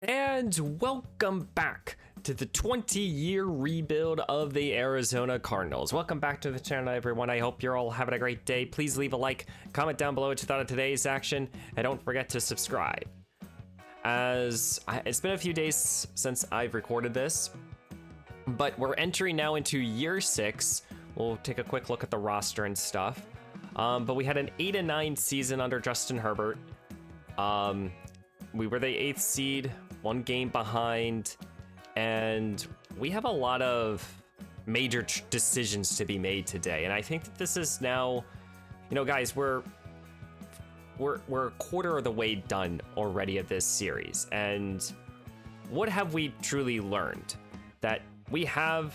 And welcome back to the 20-year rebuild of the Arizona Cardinals. Welcome back to the channel, everyone. I hope you're all having a great day. Please leave a like, comment down below what you thought of today's action, and don't forget to subscribe. It's been a few days since I've recorded this, but we're entering now into year 6. We'll take a quick look at the roster and stuff. But we had an 8-9 season under Justin Herbert. We were the 8th seed, 1 game behind, and we have a lot of major decisions to be made today. And I think that this is now, you know, guys, we're a quarter of the way done already of this series. And what have we truly learned? That we have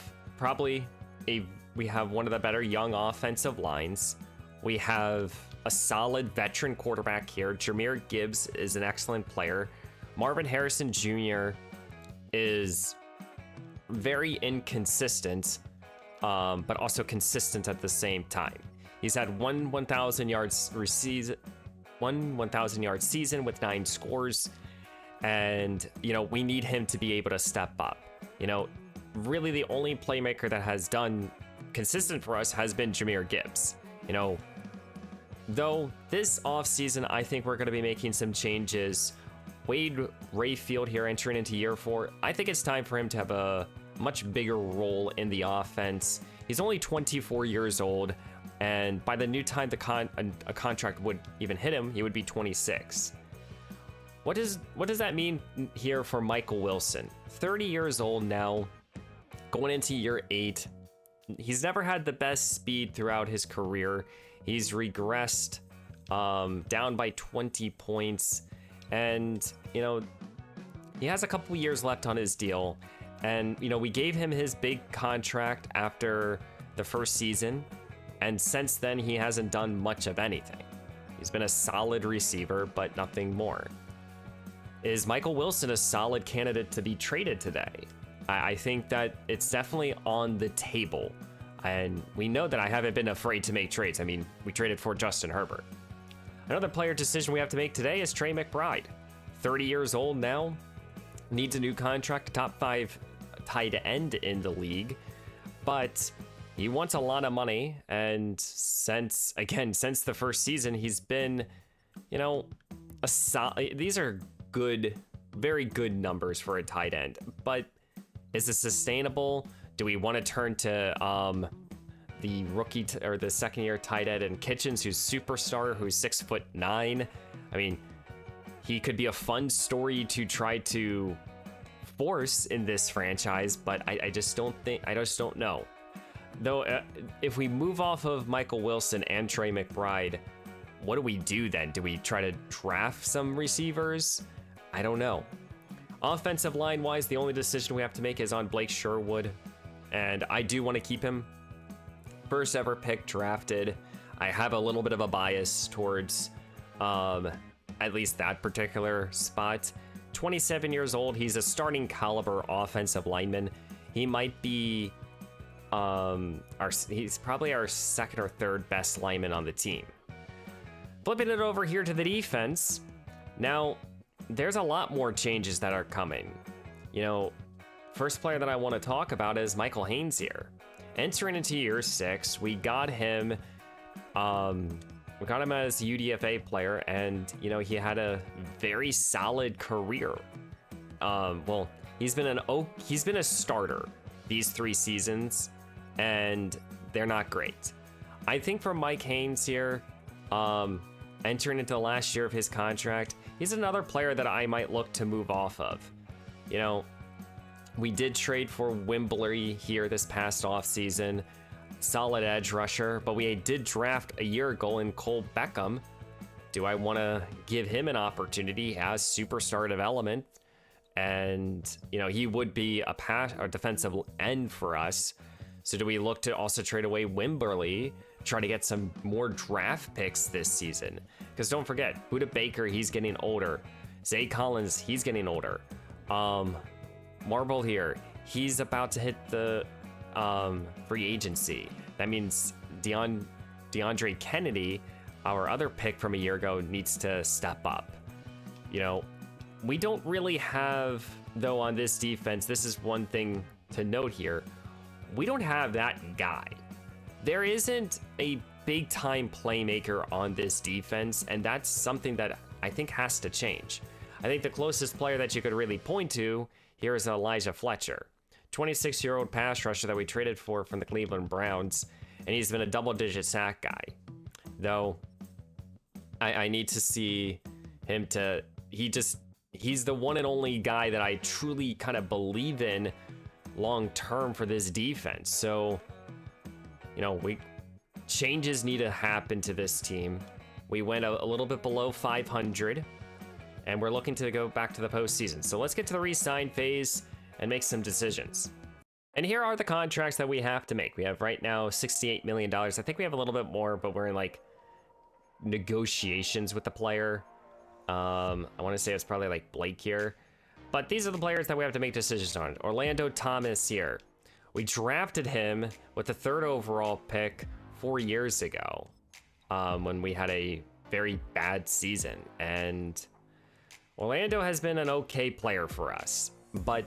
we have one of the better young offensive lines. We have a solid veteran quarterback here. Jahmyr Gibbs is an excellent player. Marvin Harrison Jr. is very inconsistent, but also consistent at the same time. He's had one 1,000 yard season with 9 scores, and you know, we need him to be able to step up. You know, really the only playmaker that has done consistent for us has been Jahmyr Gibbs. You know, though this offseason, I think we're going to be making some changes. Wade Rayfield here entering into year 4. I think it's time for him to have a much bigger role in the offense. He's only 24 years old, and by the new time a contract would even hit him, he would be 26. What does that mean here for Michael Wilson? 30 years old now, going into year 8. He's never had the best speed throughout his career. He's regressed down by 20 points. And, you know, he has a couple years left on his deal. And, you know, we gave him his big contract after the first season. And since then, he hasn't done much of anything. He's been a solid receiver, but nothing more. Is Michael Wilson a solid candidate to be traded today? I think that it's definitely on the table. And we know that I haven't been afraid to make trades. I mean, we traded for Justin Herbert. Another player decision we have to make today is Trey McBride. 30 years old now, needs a new contract, top 5 tight end in the league, but he wants a lot of money. And since the first season, he's been, you know, these are good, very good numbers for a tight end, but is it sustainable? Do we want to turn to the rookie or the second-year tight end in Kitchens, who's superstar, who's 6'9"? I mean, he could be a fun story to try to force in this franchise, but I just don't know. Though, if we move off of Michael Wilson and Trey McBride, what do we do then? Do we try to draft some receivers? I don't know. Offensive line-wise, the only decision we have to make is on Blake Sherwood, and I do want to keep him. First ever pick drafted. I have a little bit of a bias towards at least that particular spot. 27 years old. He's a starting caliber offensive lineman. He might be he's probably our second or third best lineman on the team. Flipping it over here to the defense. Now, there's a lot more changes that are coming. You know, first player that I want to talk about is Michael Haynes here. Entering into year 6, we got him as a UDFA player, and you know, he had a very solid career. Well, he's been a starter these 3 seasons, and they're not great. I think for Mike Haynes here, entering into the last year of his contract, he's another player that I might look to move off of. You know, we did trade for Wimbley here this past offseason, solid edge rusher, but we did draft a year ago in Cole Beckham. Do I want to give him an opportunity as superstar development? And, you know, he would be a defensive end for us. So do we look to also trade away Wimberly, try to get some more draft picks this season? Because don't forget, Buda Baker, he's getting older. Zay Collins, he's getting older. Marble here, he's about to hit the free agency. That means DeAndre Kennedy, our other pick from a year ago, needs to step up. You know, We don't really have, though, on this defense, this is one thing to note here, we don't have that guy. There isn't a big-time playmaker on this defense, and that's something that I think has to change. I think the closest player that you could really point to here is Elijah Fletcher, 26-year-old pass rusher that we traded for from the Cleveland Browns, and he's been a double-digit sack guy. Though, I need to see him to... He's the one and only guy that I truly kind of believe in long-term for this defense. So, you know, changes need to happen to this team. We went a little bit below 500, and we're looking to go back to the postseason. So let's get to the re-sign phase and make some decisions. And here are the contracts that we have to make. We have right now $68 million. I think we have a little bit more, but we're in like negotiations with the player. I want to say it's probably like Blake here. But these are the players that we have to make decisions on. Orlando Thomas here. We drafted him with the 3rd overall pick 4 years ago, when we had a very bad season. And Orlando has been an okay player for us, but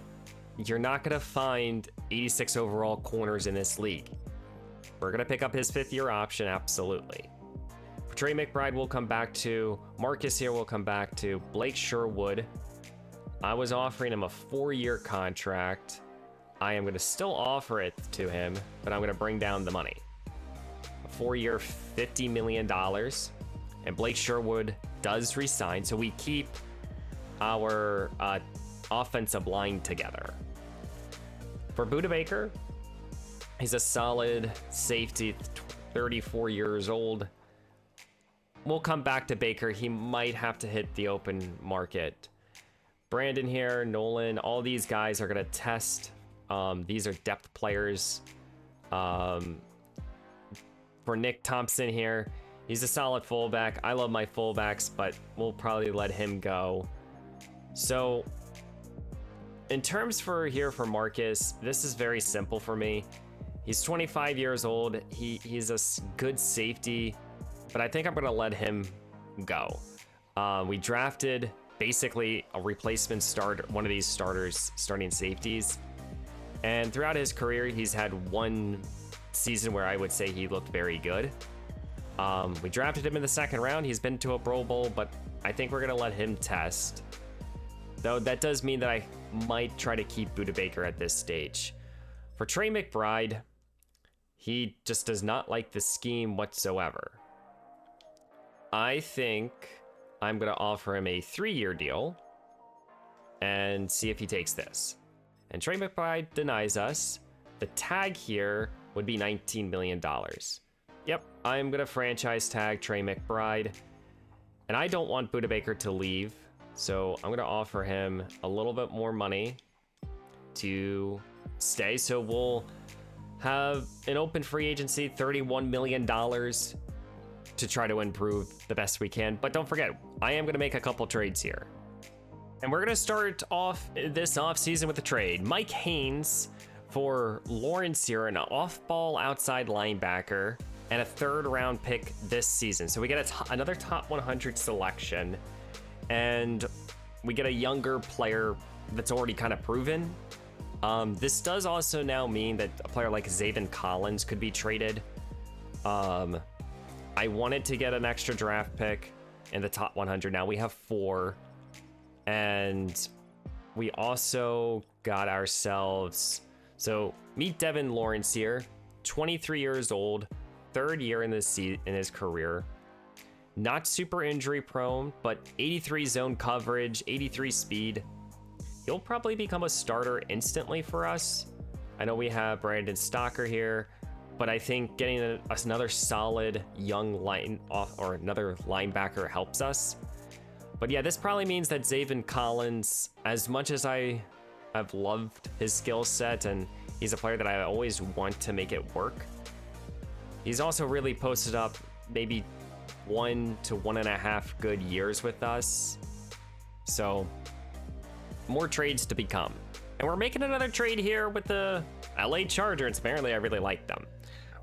you're not going to find 86 overall corners in this league. We're going to pick up his 5th-year option, absolutely. For Trey McBride, we'll come back to. Marcus here we'll come back to. Blake Sherwood. I was offering him a 4-year contract. I am going to still offer it to him, but I'm going to bring down the money. A 4-year, $50 million. And Blake Sherwood does resign, so we keep our offensive line together. For Budda Baker, he's a solid safety, 34 years old. We'll come back to Baker. He might have to hit the open market. Brandon here, Nolan, all these guys are going to test. These are depth players. For Nick Thompson here, he's a solid fullback. I love my fullbacks, but we'll probably let him go. So in terms for Marcus, this is very simple for me. He's 25 years old. He's a good safety, but I think I'm going to let him go. We drafted basically a replacement starter, one of these starting safeties. And throughout his career, he's had one season where I would say he looked very good. We drafted him in the 2nd round. He's been to a Pro Bowl, but I think we're going to let him test. Though that does mean that I might try to keep Budda Baker at this stage. For Trey McBride, he just does not like the scheme whatsoever. I think I'm going to offer him a 3-year deal and see if he takes this. And Trey McBride denies us. The tag here would be $19 million. Yep, I'm going to franchise tag Trey McBride. And I don't want Budda Baker to leave, so I'm going to offer him a little bit more money to stay. So we'll have an open free agency, $31 million to try to improve the best we can. But don't forget, I am going to make a couple trades here. And we're going to start off this offseason with a trade. Mike Haynes for Lawrence here, an off-ball outside linebacker, and a 3rd-round pick this season. So we get another top 100 selection, and we get a younger player that's already kind of proven. This does also now mean that a player like Zaven Collins could be traded. I wanted to get an extra draft pick in the top 100. Now we have 4. And we also got ourselves, so meet Devin Lawrence here, 23 years old, 3rd year in his career. Not super injury prone, but 83 zone coverage, 83 speed. He'll probably become a starter instantly for us. I know we have Brandon Stocker here, but I think getting another solid young another linebacker helps us. But yeah, this probably means that Zaven Collins, as much as I have loved his skill set and he's a player that I always want to make it work, he's also really posted up maybe 1 to 1.5 good years with us. So more trades to become. And we're making another trade here with the LA Chargers. Apparently I really like them.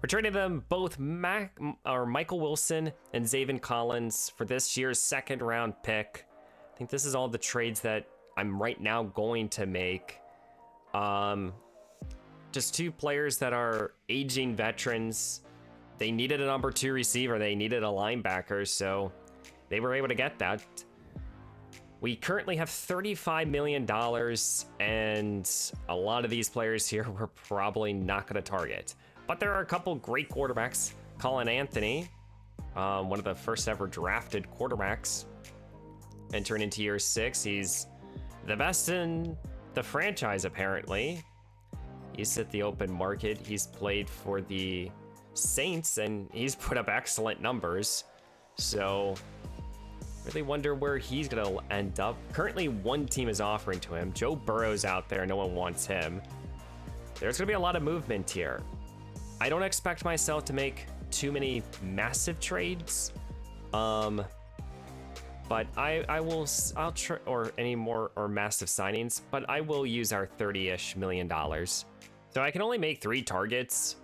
We're trading them both Michael Wilson and Zaven Collins for this year's 2nd-round pick. I think this is all the trades that I'm right now going to make. Just 2 players that are aging veterans. They needed a number 2 receiver. They needed a linebacker, so they were able to get that. We currently have $35 million, and a lot of these players here we're probably not going to target. But there are a couple great quarterbacks. Colin Anthony, one of the first ever drafted quarterbacks, entering into year 6. He's the best in the franchise, apparently. He's at the open market. He's played for the Saints, and he's put up excellent numbers. So really wonder where he's going to end up. Currently, one team is offering to him. Joe Burrow's out there. No one wants him. There's going to be a lot of movement here. I don't expect myself to make too many massive trades. But I'll try, or any more or massive signings, but I will use our $30-ish million. So I can only make 3 targets,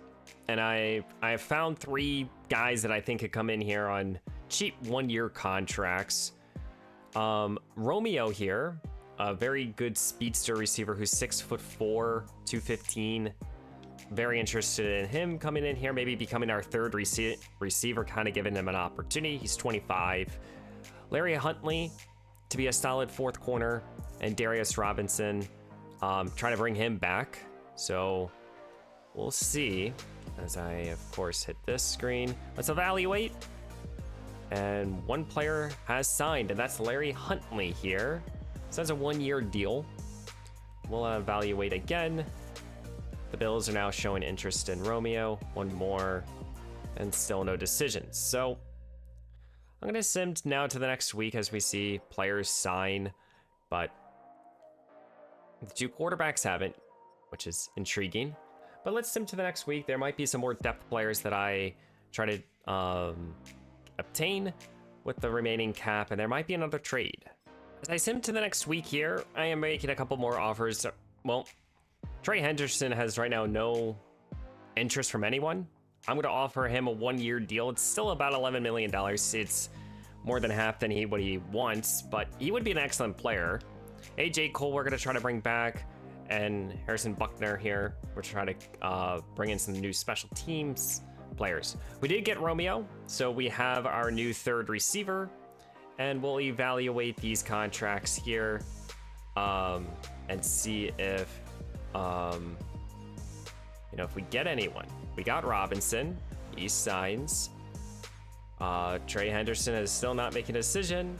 and I have found 3 guys that I think could come in here on cheap 1-year contracts. Romeo here, a very good speedster receiver who's 6'4", 215. Very interested in him coming in here, maybe becoming our 3rd receiver, kind of giving him an opportunity. He's 25. Larry Huntley to be a solid 4th corner, and Darius Robinson, trying to bring him back. So we'll see as I, of course, hit this screen. Let's evaluate. And 1 player has signed, and that's Larry Huntley here. So that's a 1-year deal. We'll evaluate again. The Bills are now showing interest in Romeo. 1 more, and still no decisions. So I'm going to sim now to the next week as we see players sign, but the 2 quarterbacks haven't, which is intriguing. But let's sim to the next week. There might be some more depth players that I try to obtain with the remaining cap, and there might be another trade. As I sim to the next week here, I am making a couple more offers. Well, Trey Henderson has right now no interest from anyone. I'm going to offer him a 1-year deal. It's still about $11 million. It's more than half than what he wants, but he would be an excellent player. AJ Cole, we're going to try to bring back, and Harrison Buckner here. We're trying to bring in some new special teams players. We did get Romeo, so we have our new 3rd receiver, and we'll evaluate these contracts here and see if if we get anyone. We got Robinson. He signs. Trey Henderson is still not making a decision,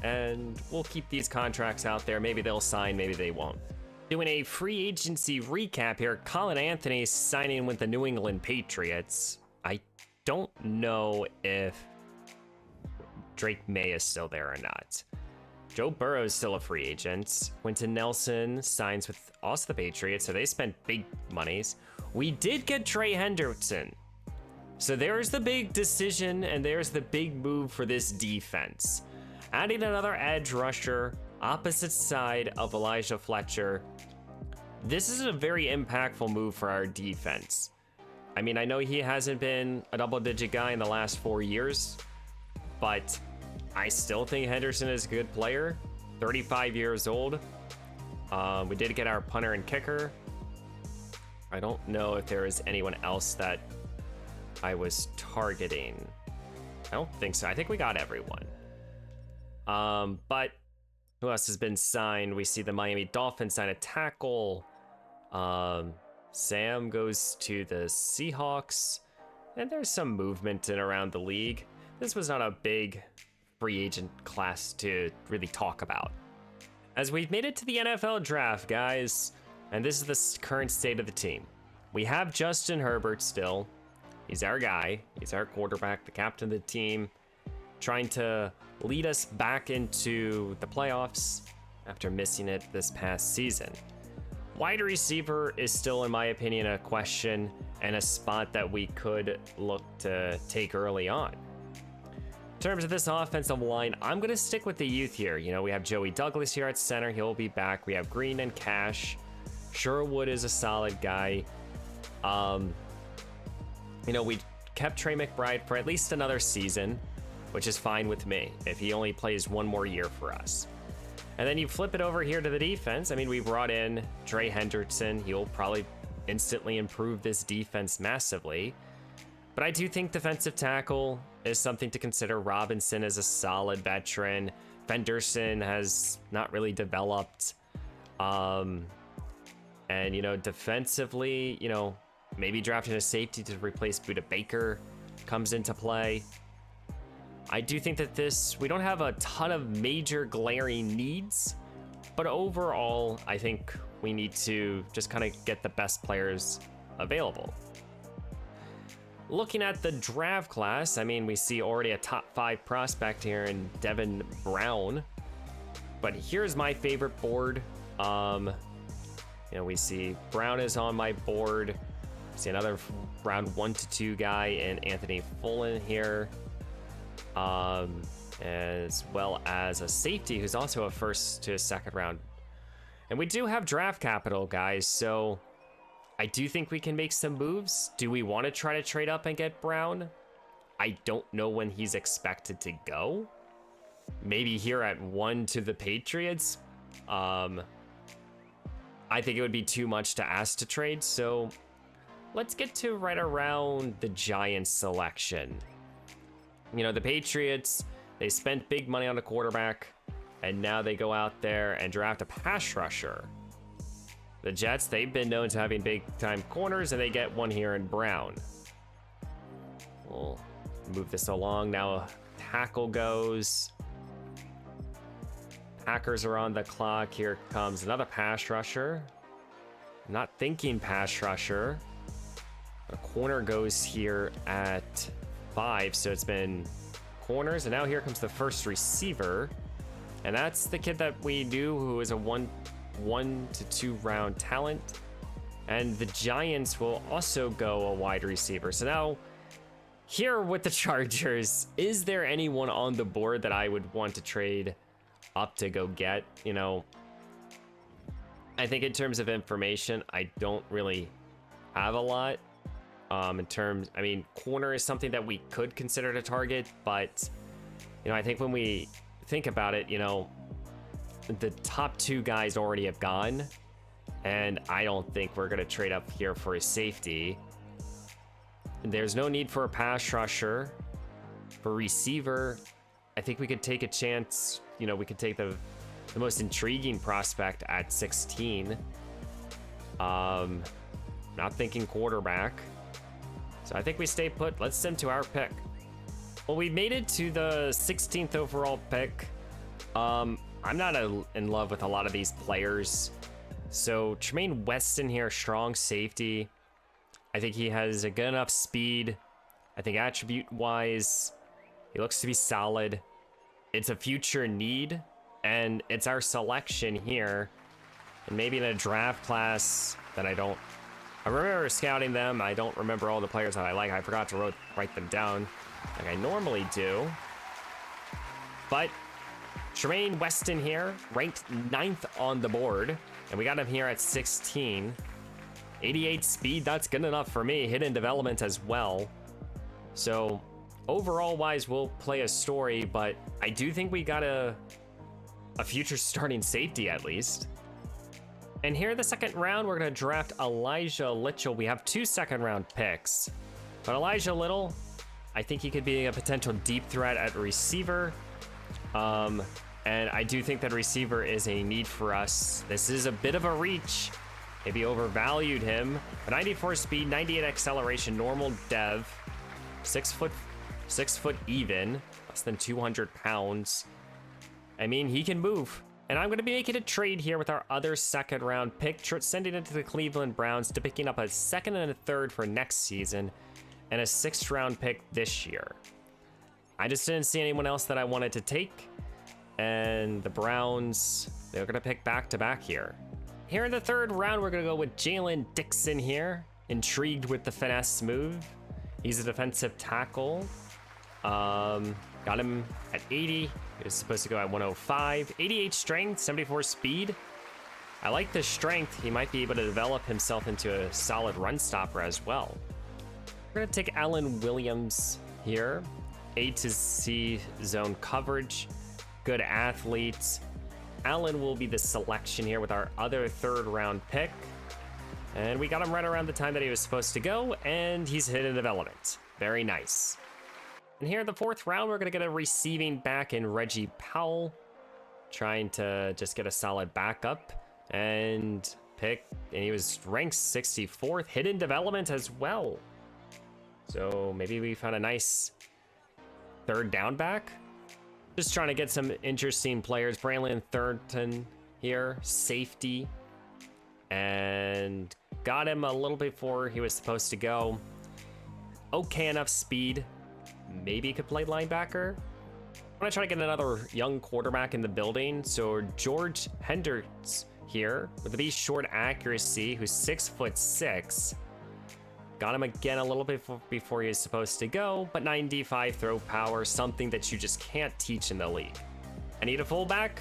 and we'll keep these contracts out there. Maybe they'll sign, maybe they won't. Doing a free agency recap here. Colin Anthony signing with the New England Patriots. I don't know if Drake May is still there or not. Joe Burrow is still a free agent. Quentin Nelson signs with also the Patriots, so they spent big monies. We did get Trey Henderson. So there's the big decision, and there's the big move for this defense. Adding another edge rusher, opposite side of Elijah Fletcher. This is a very impactful move for our defense. I mean, I know he hasn't been a double-digit guy in the last 4 years, but I still think Henderson is a good player. 35 years old. We did get our punter and kicker. I don't know if there is anyone else that I was targeting. I don't think so. I think we got everyone. But who else has been signed? We see the Miami Dolphins sign a tackle. Sam goes to the Seahawks. And there's some movement in around the league. This was not a big free agent class to really talk about. As we've made it to the NFL draft, guys, and this is the current state of the team. We have Justin Herbert still. He's our guy. He's our quarterback, the captain of the team, trying to lead us back into the playoffs after missing it this past season. Wide receiver is still, in my opinion, a question and a spot that we could look to take early on. In terms of this offensive line, I'm going to stick with the youth here. You know, we have Joey Douglas here at center. He'll be back. We have Green and Cash. Sherwood is a solid guy. You know, we kept Trey McBride for at least another season, which is fine with me if he only plays 1 more year for us. And then you flip it over here to the defense. I mean, we brought in Trey Hendrickson. He'll probably instantly improve this defense massively. But I do think defensive tackle is something to consider. Robinson is a solid veteran. Fenderson has not really developed. And, you know, defensively, you know, maybe drafting a safety to replace Buda Baker comes into play. I do think that we don't have a ton of major glaring needs, but overall, I think we need to just kind of get the best players available. Looking at the draft class, I mean, we see already a top 5 prospect here in Devin Brown, but here's my favorite board. You know, we see Brown is on my board. See another round 1 to 2 guy in Anthony Fullen here. As well as a safety who's also a first to second round. And we do have draft capital, guys, so I do think we can make some moves. Do we want to try to trade up and get Brown? I don't know when he's expected to go. Maybe here at 1 to the Patriots. I think it would be too much to ask to trade, so let's get to right around the Giants selection. You know, the Patriots, they spent big money on a quarterback, and now they go out there and draft a pass rusher. The Jets, they've been known to having big-time corners, and they get one here in Brown. We'll move this along. Now, tackle goes. Packers are on the clock. Here comes another pass rusher. I'm not thinking pass rusher. A corner goes here at 5, so it's been corners, and now here comes the first receiver, and that's the kid that we knew who is a 1 to 2 round talent. And the Giants will also go a wide receiver. So now here with the Chargers, is there anyone on the board that I would want to trade up to go get? You know, I think in terms of information, I don't really have a lot. In terms, I mean, corner is something that we could consider to target, but, you know, I think when we think about it, you know, the top 2 guys already have gone, and I don't think we're going to trade up here for a safety. There's no need for a pass rusher. For receiver, I think we could take a chance. You know, we could take the most intriguing prospect at 16. Not thinking quarterback. So I think we stay put. Let's send to our pick. Well, we made it to the 16th overall pick. I'm not in love with a lot of these players. So Tremaine Weston here, strong safety. I think he has a good enough speed. I think attribute-wise, he looks to be solid. It's a future need, and it's our selection here. And maybe in a draft class that I remember scouting them. I don't remember all the players that I like. I forgot to write them down like I normally do. But Tremaine Weston here, ranked 9th on the board. And we got him here at 16. 88 speed, that's good enough for me. Hidden development as well. So overall wise, we'll play a story, but I do think we got a future starting safety at least. And here in the second round, we're going to draft Elijah Little. We have 2 second-round picks. But Elijah Little, I think he could be a potential deep threat at receiver. And I do think that receiver is a need for us. This is a bit of a reach. Maybe overvalued him. But 94 speed, 98 acceleration, normal dev. 6 foot even, less than 200 pounds. I mean, he can move. And I'm going to be making a trade here with our other second round pick, sending it to the Cleveland Browns to picking up a 2nd and a 3rd for next season and a 6th round pick this year. I just didn't see anyone else that I wanted to take. And the Browns, they're going to pick back to back here. Here in the 3rd round, we're going to go with Jalen Dixon here. Intrigued with the finesse move. He's a defensive tackle. Got him at 80. He was supposed to go at 105. 88 strength, 74 speed. I like the strength. He might be able to develop himself into a solid run stopper as well. We're going to take Alan Williams here. A to C zone coverage. Good athlete. Allen will be the selection here with our other third-round pick. And we got him right around the time that he was supposed to go, and he's hit in development. Very nice. And here in the 4th round, we're going to get a receiving back in Reggie Powell, trying to just get a solid backup and pick. And he was ranked 64th, hit in development as well. So maybe we found a nice third down back. Just trying to get some interesting players. Braylon Thornton here, safety. And got him a little before he was supposed to go. Okay enough speed. Maybe he could play linebacker. I'm gonna try to get another young quarterback in the building. So George Hendricks here with the short accuracy, who's 6'6". Got him again a little bit before he was supposed to go, but 95 throw power, something that you just can't teach in the league. I need a fullback.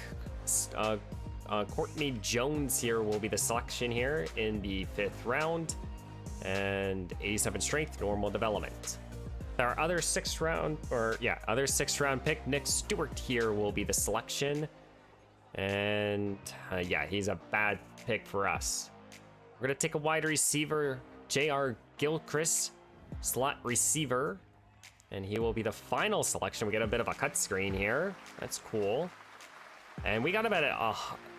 Courtney Jones here will be the selection here in the 5th round, and 87 strength, normal development. Our other 6th round pick, Nick Stewart here will be the selection, and yeah, he's a bad pick for us. We're gonna take a wide receiver, J.R. Gilchrist, slot receiver, and he will be the final selection. We get a bit of a cut screen here. That's cool. And we got him at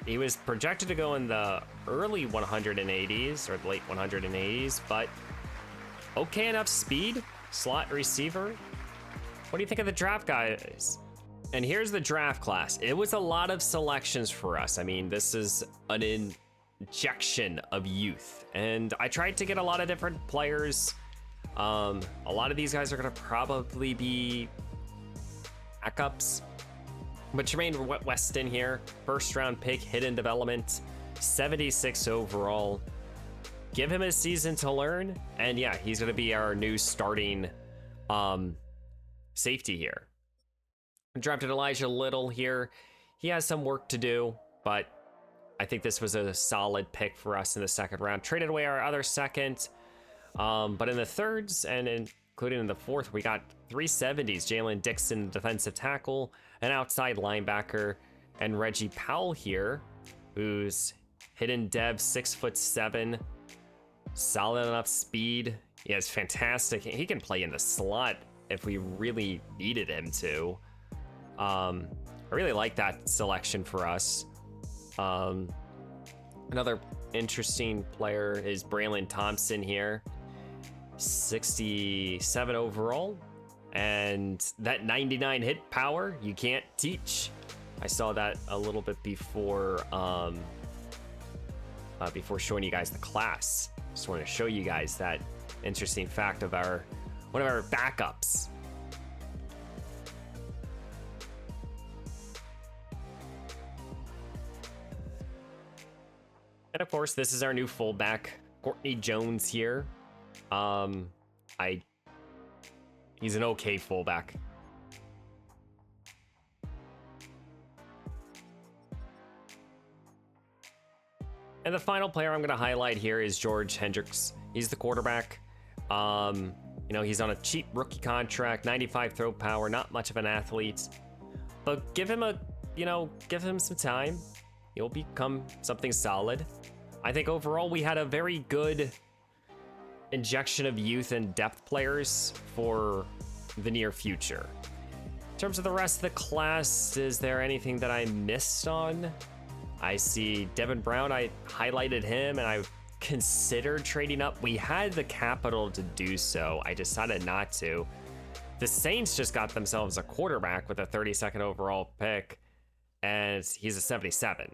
he was projected to go in the early 180s or the late 180s, but okay enough speed, slot receiver. What do you think of the draft, guys? And here's the draft class. It was a lot of selections for us. I mean, this is an injection of youth, and I tried to get a lot of different players. A lot of these guys are going to probably be backups. But Jermaine Weston here, 1st round pick, hidden development, 76 overall. Give him a season to learn, and yeah, he's going to be our new starting safety here. Drafted Elijah Little here. He has some work to do, but I think this was a solid pick for us in the 2nd round. Traded away our other 2nd, but in the 3rds and including in the 4th, we got 370s. Jalen Dixon, defensive tackle, an outside linebacker, and Reggie Powell here, who's hidden dev, 6'7", solid enough speed. He has fantastic. He can play in the slot if we really needed him to. I really like that selection for us. Another interesting player is Braylon Thompson here, 67 overall, and that 99 hit power you can't teach. I saw that a little bit before before showing you guys the class. Just want to show you guys that interesting fact of one of our backups. And of course, this is our new fullback, Courtney Jones here. He's an okay fullback. And the final player I'm going to highlight here is George Hendricks. He's the quarterback. You know, he's on a cheap rookie contract, 95 throw power, not much of an athlete, but give him some time. He'll become something solid. I think overall we had a very good injection of youth and depth players for the near future. In terms of the rest of the class, is there anything that I missed on? I see Devin Brown, I highlighted him, and I considered trading up. We had the capital to do so. I decided not to. The Saints just got themselves a quarterback with a 32nd overall pick, and he's a 77.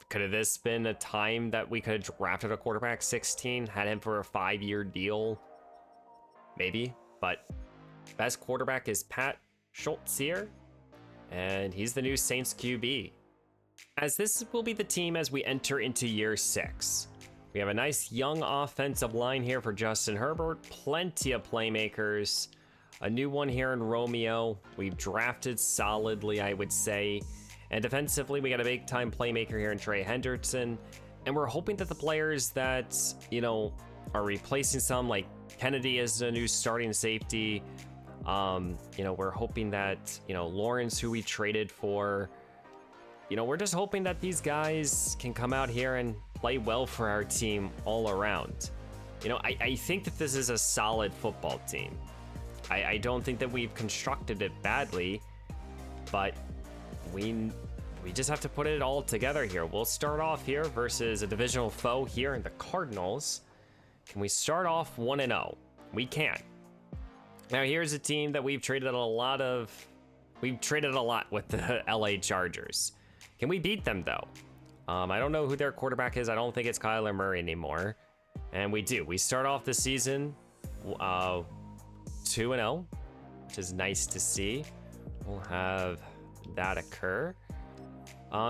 Could have this been a time that we could have drafted a quarterback 16, had him for a 5-year deal? Maybe, but best quarterback is Pat Schultz here, and he's the new Saints QB. As this will be the team as we enter into year 6. We have a nice young offensive line here for Justin Herbert, plenty of playmakers, a new one here in Romeo. We've drafted solidly, I would say. And defensively, we got a big-time playmaker here in Trey Hendrickson. And we're hoping that the players that, you know, are replacing some, like Kennedy is a new starting safety. You know, we're hoping that, you know, Lawrence, who we traded for, we're just hoping that these guys can come out here and play well for our team all around. I think that this is a solid football team. I don't think that we've constructed it badly, but we just have to put it all together here. We'll start off here versus a divisional foe here in the Cardinals. Can we start off 1-0? We can. Now here's a team that we've traded a lot with the LA Chargers. Can we beat them though? I don't know who their quarterback is. I don't think it's Kyler Murray anymore. And we do. We start off the season 2-0, which is nice to see. We'll have that occur.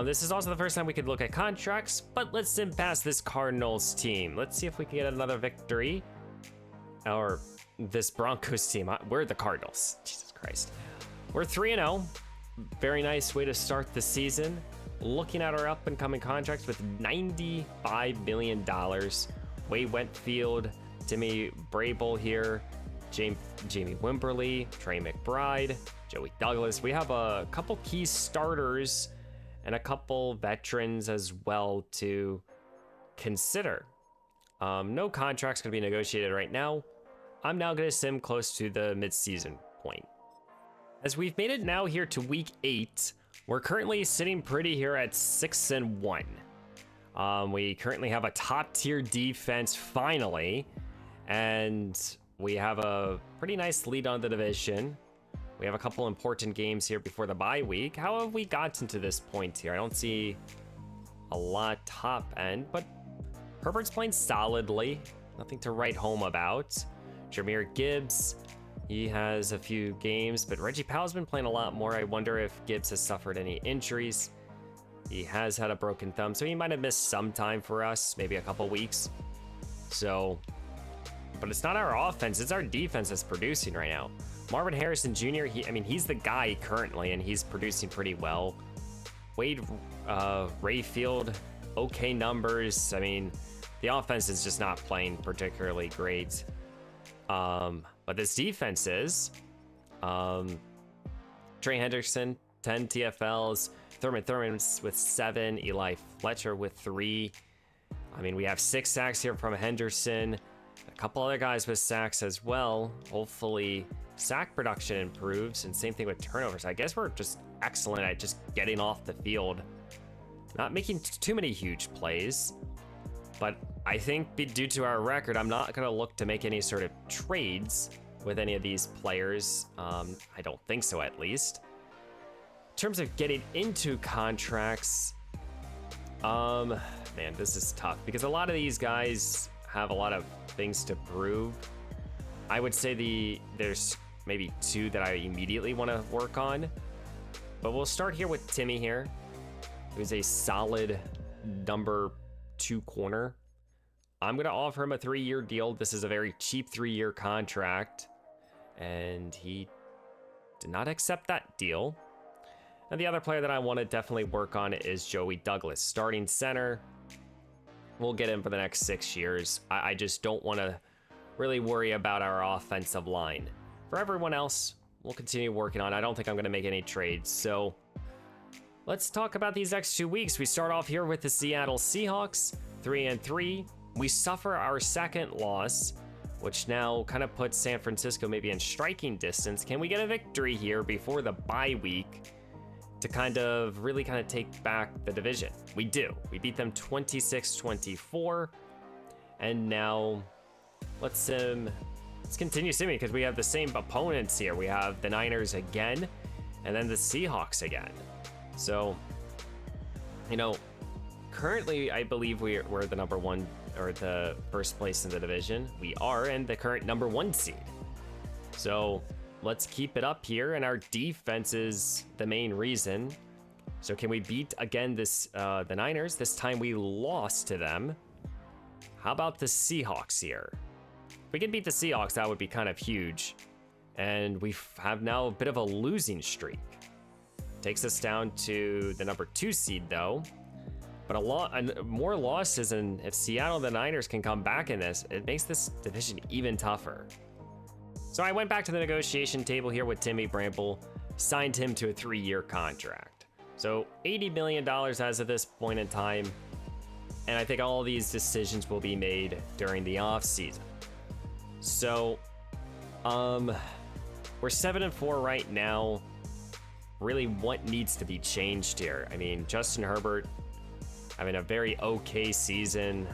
This is also the first time we could look at contracts, but let's sim past this Cardinals team. Let's see if we can get another victory. Or this Broncos team. We're the Cardinals. Jesus Christ. We're 3-0. Very nice way to start the season. Looking at our up-and-coming contracts with $95 million. Wade Wentfield, Timmy Brable here, Jamie Wimberly, Trey McBride, Joey Douglas. We have a couple key starters and a couple veterans as well to consider. No contracts going to be negotiated right now. I'm now going to sim close to the mid-season point. As we've made it now here to week 8, we're currently sitting pretty here at 6-1. We currently have a top-tier defense finally, and we have a pretty nice lead on the division. We have a couple important games here before the bye week. How have we gotten to this point here? I don't see a lot top end, but Herbert's playing solidly. Nothing to write home about. Jahmyr Gibbs, he has a few games, but Reggie Powell's been playing a lot more. I wonder if Gibbs has suffered any injuries. He has had a broken thumb, so he might have missed some time for us, maybe a couple weeks. So, but it's not our offense, it's our defense that's producing right now. Marvin Harrison Jr., he's the guy currently, and he's producing pretty well. Wade Rayfield, okay numbers. The offense is just not playing particularly great. But this defense is. Trey Hendrickson, 10 TFLs. Thurman with 7. Eli Fletcher with 3. We have 6 sacks here from Henderson. A couple other guys with sacks as well. Hopefully sack production improves, and same thing with turnovers. I guess we're just excellent at just getting off the field. Not making too many huge plays. But I think due to our record, I'm not going to look to make any sort of trades with any of these players. I don't think so, at least. In terms of getting into contracts, man, this is tough because a lot of these guys have a lot of things to prove. I would say there's maybe 2 that I immediately want to work on. But we'll start here with Timmy here, who's a solid number 2 corner. I'm going to offer him a 3-year deal. This is a very cheap 3-year contract, and he did not accept that deal. And the other player that I want to definitely work on is Joey Douglas, starting center. We'll get him for the next 6 years. I just don't want to really worry about our offensive line. For everyone else, we'll continue working on. I don't think I'm going to make any trades. So let's talk about these next 2 weeks. We start off here with the Seattle Seahawks, 3-3. We suffer our second loss, which now kind of puts San Francisco maybe in striking distance. Can we get a victory here before the bye week to really take back the division? We do. We beat them 26-24. And now let's continue simming because we have the same opponents here. We have the Niners again, and then the Seahawks again. So, currently I believe we're the number 1 or the first place in the division. We are, and the current number 1 seed. So let's keep it up here, and our defense is the main reason. So can we beat again the Niners? This time we lost to them. How about the Seahawks here? If we can beat the Seahawks, that would be kind of huge. And we have now a bit of a losing streak. Takes us down to the number 2 seed though. But more losses, and if Seattle and the Niners can come back in this, it makes this division even tougher. So I went back to the negotiation table here with Timmy Bramble, signed him to a 3-year contract. So $80 million as of this point in time. And I think all these decisions will be made during the offseason. So, we're 7-4 right now. Really, what needs to be changed here? I mean, Justin Herbert having a very okay season.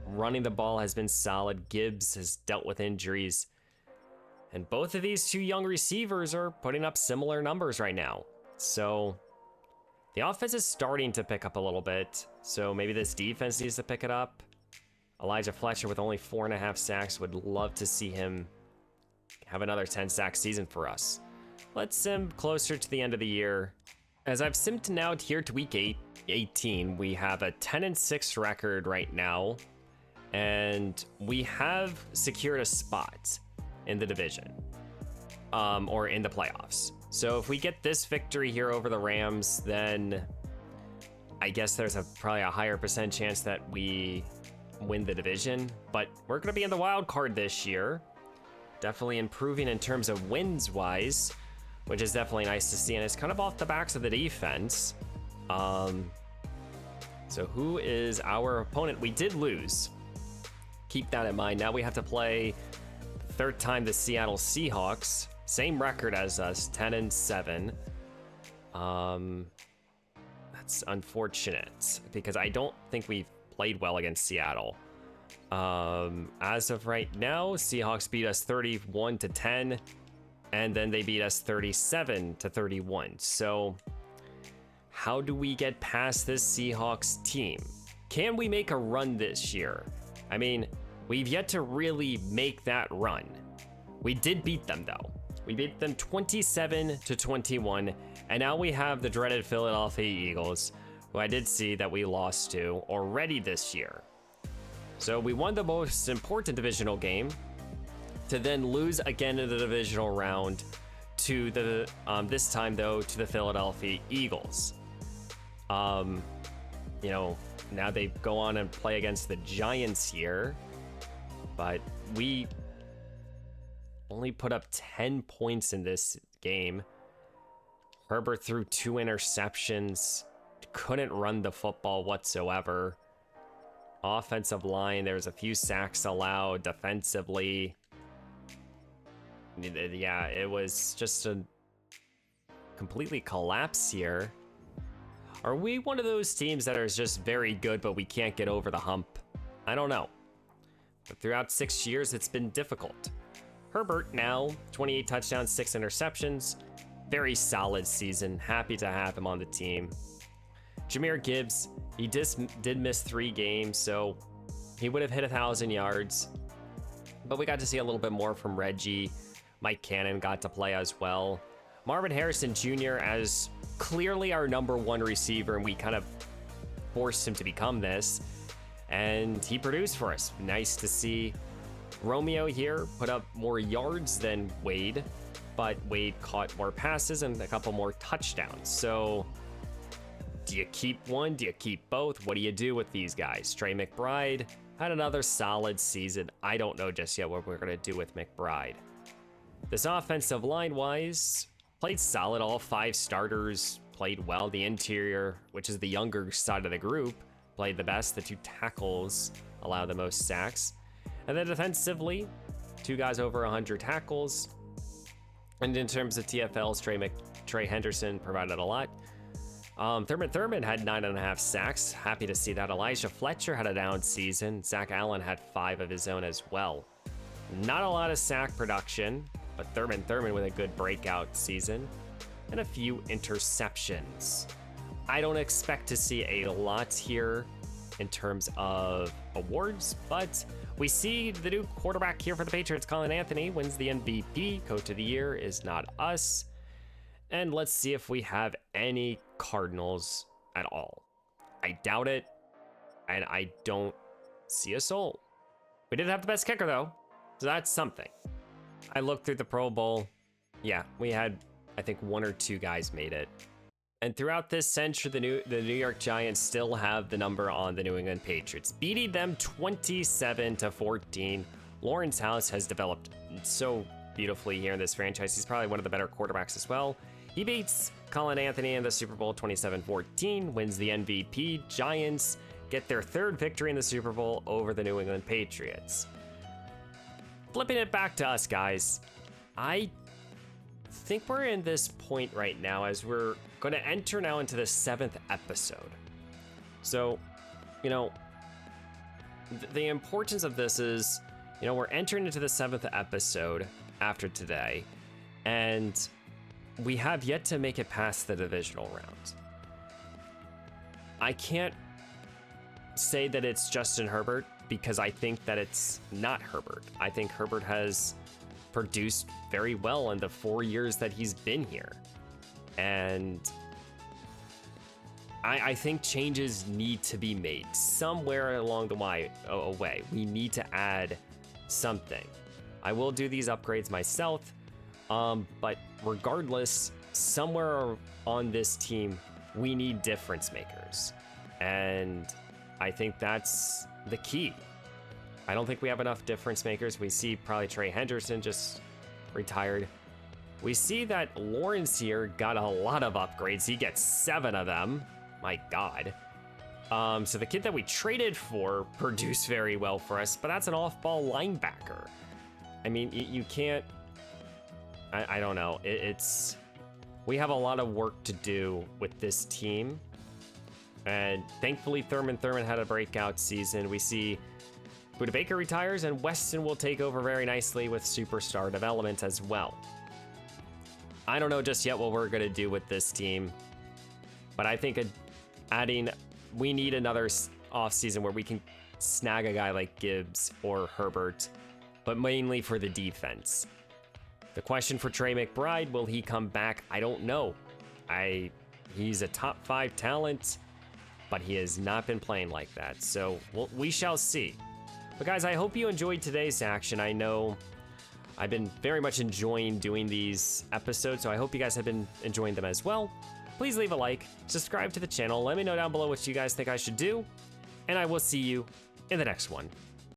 Running the ball has been solid. Gibbs has dealt with injuries. And both of these two young receivers are putting up similar numbers right now. So the offense is starting to pick up a little bit. So maybe this defense needs to pick it up. Elijah Fletcher with only 4.5 sacks. Would love to see him have another 10-sack season for us. Let's sim closer to the end of the year. As I've simmed now here to week 18, we have a 10-6 record right now. And we have secured a spot in the division, or in the playoffs. So if we get this victory here over the Rams, then I guess there's probably a higher percent chance that we win the division. But we're going to be in the wild card this year. Definitely improving in terms of wins wise, which is definitely nice to see. And it's kind of off the backs of the defense. So who is our opponent? We did lose. Keep that in mind. Now we have to play the third time the Seattle Seahawks. Same record as us, 10-7. That's unfortunate because I don't think we've played well against Seattle. As of right now, Seahawks beat us 31-10, and then they beat us 37-31. So how do we get past this Seahawks team? Can we make a run this year? I mean, we've yet to really make that run. We did beat them though. We beat them 27-21, and now we have the dreaded Philadelphia Eagles, who I did see that we lost to already this year. So we won the most important divisional game to then lose again in the divisional round to the, this time though, to the Philadelphia Eagles. You know, now they go on and play against the Giants here, but we only put up 10 points in this game. Herbert threw 2 interceptions, couldn't run the football whatsoever. Offensive line, there was a few sacks allowed. Defensively, yeah, it was just a completely collapse here. Are we one of those teams that are just very good, but we can't get over the hump? I don't know. But throughout 6 years, it's been difficult. Herbert now, 28 touchdowns, 6 interceptions. Very solid season. Happy to have him on the team. Jahmyr Gibbs, he did miss 3 games, so he would have hit 1,000 yards. But we got to see a little bit more from Reggie. Mike Cannon got to play as well. Marvin Harrison Jr. as clearly our #1 receiver, and we kind of forced him to become this. And he produced for us. Nice to see. Romeo here put up more yards than Wade, but Wade caught more passes and a couple more touchdowns. So do you keep one? Do you keep both? What do you do with these guys? Trey McBride had another solid season. I don't know just yet what we're going to do with McBride. This offensive line-wise, played solid. All 5 starters played well. The interior, which is the younger side of the group, played the best. The 2 tackles allowed the most sacks. And then defensively, 2 guys over 100 tackles. And in terms of TFLs, Trey Henderson provided a lot. Thurman had 9.5 sacks. Happy to see that. Elijah Fletcher had a down season. Zach Allen had 5 of his own as well. Not a lot of sack production, but Thurman with a good breakout season. And a few interceptions. I don't expect to see a lot here in terms of awards, but we see the new quarterback here for the Patriots, Colin Anthony, wins the MVP. Coach of the Year is not us. And let's see if we have any Cardinals at all. I doubt it, and I don't see a soul. We did have the best kicker, though, so that's something. I looked through the Pro Bowl. Yeah, we had, I think, 1 or 2 guys made it. And throughout this century, the New York Giants still have the number on the New England Patriots, beating them 27-14. Lawrence House has developed so beautifully here in this franchise. He's probably one of the better quarterbacks as well. He beats Colin Anthony in the Super Bowl 27-14 wins the MVP. Giants get their third victory in the Super Bowl over the New England Patriots. Flipping it back to us, guys. I think we're in this point right now as we're going to enter now into the 7th episode. So, you know, the importance of this is, you know, we're entering into the 7th episode after today, and we have yet to make it past the divisional round. I can't say that it's Justin Herbert because I think that it's not Herbert. I think Herbert has produced very well in the 4 years that he's been here. And I think changes need to be made somewhere along the way. We need to add something. I will do these upgrades myself, but regardless, somewhere on this team, we need difference makers. And I think that's the key. I don't think we have enough difference makers. We see probably Trey Henderson just retired. We see that Lawrence here got a lot of upgrades. He gets 7 of them. My God. So the kid that we traded for produced very well for us, but that's an off-ball linebacker. I mean, you can't, I don't know. We have a lot of work to do with this team. And thankfully, Thurman had a breakout season. We see Buda Baker retires, and Weston will take over very nicely with superstar development as well. I don't know just yet what we're going to do with this team, but I think we need another offseason where we can snag a guy like Gibbs or Herbert, but mainly for the defense. The question for Trey McBride, will he come back? I don't know. He's a top 5 talent, but he has not been playing like that. So we shall see. But guys, I hope you enjoyed today's action. I know I've been very much enjoying doing these episodes, so I hope you guys have been enjoying them as well. Please leave a like, subscribe to the channel, let me know down below what you guys think I should do, and I will see you in the next one.